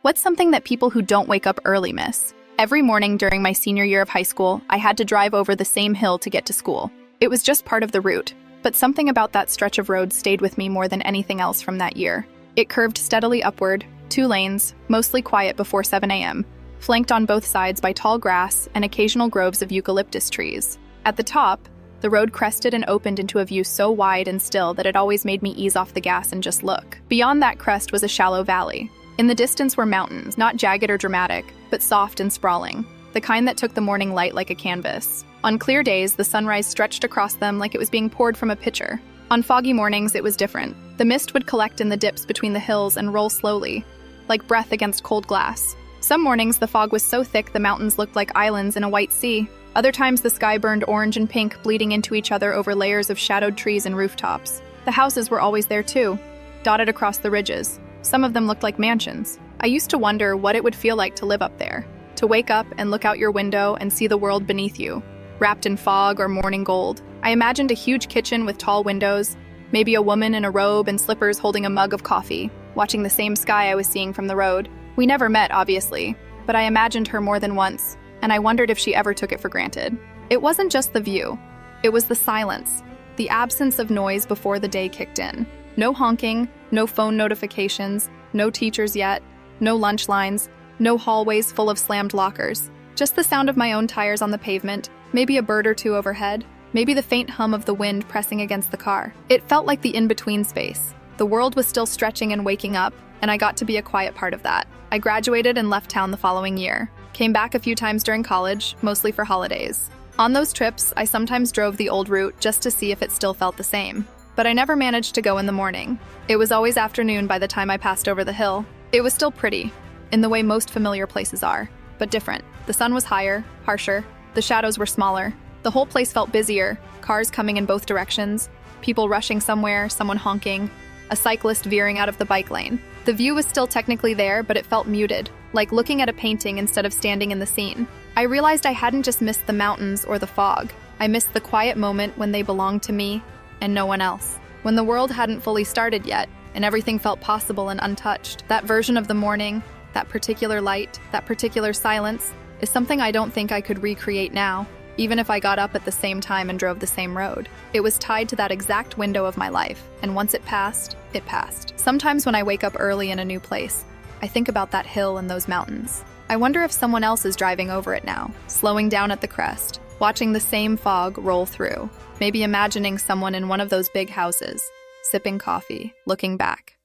What's something that people who don't wake up early miss? Every morning during my senior year of high school, I had to drive over the same hill to get to school. It was just part of the route, but something about that stretch of road stayed with me more than anything else from that year. It curved steadily upward, 2 lanes, mostly quiet before 7 a.m., flanked on both sides by tall grass and occasional groves of eucalyptus trees. At the top, the road crested and opened into a view so wide and still that it always made me ease off the gas and just look. Beyond that crest was a shallow valley. In the distance were mountains, not jagged or dramatic, but soft and sprawling, the kind that took the morning light like a canvas. On clear days, the sunrise stretched across them like it was being poured from a pitcher. On foggy mornings, it was different. The mist would collect in the dips between the hills and roll slowly, like breath against cold glass. Some mornings, the fog was so thick the mountains looked like islands in a white sea. Other times, the sky burned orange and pink, bleeding into each other over layers of shadowed trees and rooftops. The houses were always there too, dotted across the ridges. Some of them looked like mansions. I used to wonder what it would feel like to live up there, to wake up and look out your window and see the world beneath you, wrapped in fog or morning gold. I imagined a huge kitchen with tall windows, maybe a woman in a robe and slippers holding a mug of coffee, watching the same sky I was seeing from the road. We never met, obviously, but I imagined her more than once, and I wondered if she ever took it for granted. It wasn't just the view. It was the silence, the absence of noise before the day kicked in. No honking, no phone notifications, no teachers yet, no lunch lines, no hallways full of slammed lockers. Just the sound of my own tires on the pavement, maybe a bird or two overhead, maybe the faint hum of the wind pressing against the car. It felt like the in-between space. The world was still stretching and waking up, and I got to be a quiet part of that. I graduated and left town the following year. Came back a few times during college, mostly for holidays. On those trips, I sometimes drove the old route just to see if it still felt the same. But I never managed to go in the morning. It was always afternoon by the time I passed over the hill. It was still pretty, in the way most familiar places are, but different. The sun was higher, harsher, the shadows were smaller. The whole place felt busier, cars coming in both directions, people rushing somewhere, someone honking, a cyclist veering out of the bike lane. The view was still technically there, but it felt muted, like looking at a painting instead of standing in the scene. I realized I hadn't just missed the mountains or the fog. I missed the quiet moment when they belonged to me and no one else. When the world hadn't fully started yet, and everything felt possible and untouched. That version of the morning, that particular light, that particular silence, is something I don't think I could recreate now, even if I got up at the same time and drove the same road. It was tied to that exact window of my life, and once it passed, it passed. Sometimes when I wake up early in a new place, I think about that hill and those mountains. I wonder if someone else is driving over it now, slowing down at the crest, watching the same fog roll through, maybe imagining someone in one of those big houses, sipping coffee, looking back.